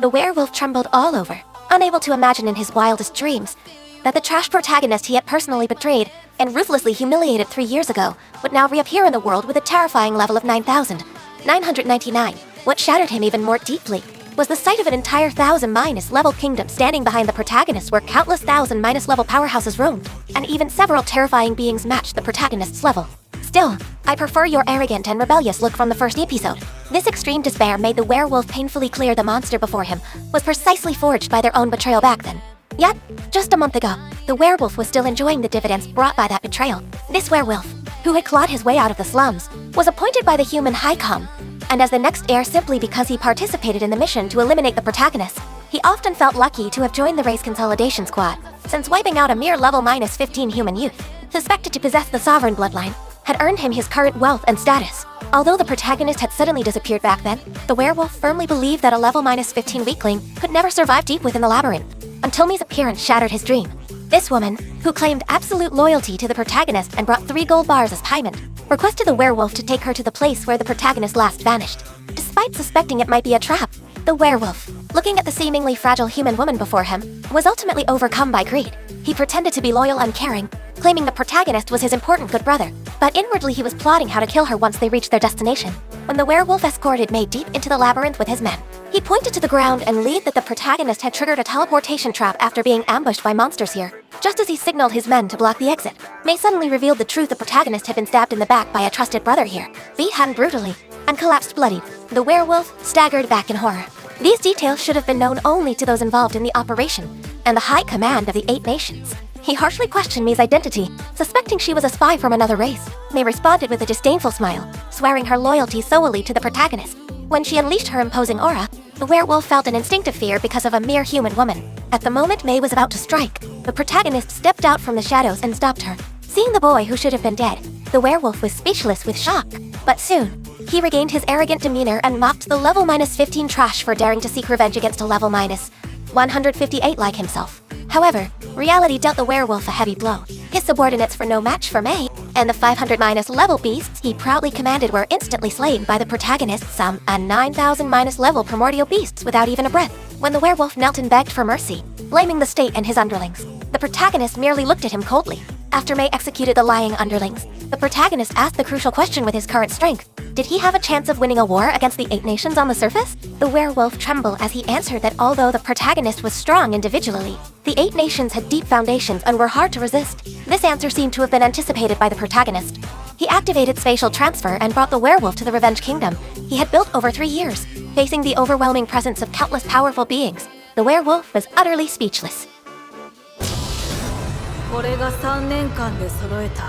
The werewolf trembled all over, unable to imagine in his wildest dreams that the trash protagonist he had personally betrayed and ruthlessly humiliated 3 years ago would now reappear in the world with a terrifying level of 9,999. What shattered him even more deeply was the sight of an entire 1,000- level kingdom standing behind the protagonist where countless 1,000- level powerhouses roamed, and even several terrifying beings matched the protagonist's level. Still, I prefer your arrogant and rebellious look from the first episode. This extreme despair made the werewolf painfully clear the monster before him was precisely forged by their own betrayal back then. Yet, just a month ago, the werewolf was still enjoying the dividends brought by that betrayal. This werewolf, who had clawed his way out of the slums, was appointed by the human High Com, and as the next heir simply because he participated in the mission to eliminate the protagonist. He often felt lucky to have joined the race consolidation squad, since wiping out a mere level -15 human youth, suspected to possess the sovereign bloodline, had earned him his current wealth and status. Although the protagonist had suddenly disappeared back then, the werewolf firmly believed that a level -15 weakling could never survive deep within the labyrinth, until Mi's appearance shattered his dream. This woman, who claimed absolute loyalty to the protagonist and brought 3 gold bars as payment, requested the werewolf to take her to the place where the protagonist last vanished. Despite suspecting it might be a trap, the werewolf, looking at the seemingly fragile human woman before him, was ultimately overcome by greed. He pretended to be loyal and caring, claiming the protagonist was his important good brother, but inwardly he was plotting how to kill her once they reached their destination. When the werewolf escorted May deep into the labyrinth with his men, he pointed to the ground and lead that the protagonist had triggered a teleportation trap after being ambushed by monsters here. Just as he signaled his men to block the exit, May suddenly revealed the truth: the protagonist had been stabbed in the back by a trusted brother here, beat hand brutally, and collapsed bloodied. The werewolf staggered back in horror. These details should have been known only to those involved in the operation and the high command of the 8 nations. He harshly questioned Mi's identity, suspecting she was a spy from another race. May responded with a disdainful smile, swearing her loyalty solely to the protagonist. When she unleashed her imposing aura, the werewolf felt an instinctive fear because of a mere human woman. At the moment May was about to strike, the protagonist stepped out from the shadows and stopped her. Seeing the boy who should have been dead, the werewolf was speechless with shock. But soon, he regained his arrogant demeanor and mocked the level -15 trash for daring to seek revenge against a level -158 like himself. However, reality dealt the werewolf a heavy blow. His subordinates were no match for May, and the 500- level beasts he proudly commanded were instantly slain by the protagonist, some 9,000- level primordial beasts without even a breath. When the werewolf knelt and begged for mercy, blaming the state and his underlings, the protagonist merely looked at him coldly. After May executed the lying underlings, the protagonist asked the crucial question with his current strength. Did he have a chance of winning a war against the 8 nations on the surface? The werewolf trembled as he answered that although the protagonist was strong individually, the 8 nations had deep foundations and were hard to resist. This answer seemed to have been anticipated by the protagonist. He activated spatial transfer and brought the werewolf to the Revenge Kingdom he had built over 3 years. Facing the overwhelming presence of countless powerful beings, the werewolf was utterly speechless. これが3年間で揃えた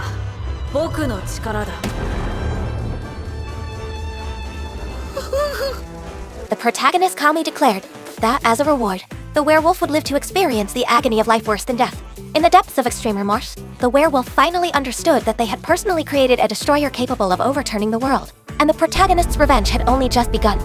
僕の力だ。The protagonist calmly declared that, as a reward, the werewolf would live to experience the agony of life worse than death. In the depths of extreme remorse, the werewolf finally understood that they had personally created a destroyer capable of overturning the world, and the protagonist's revenge had only just begun.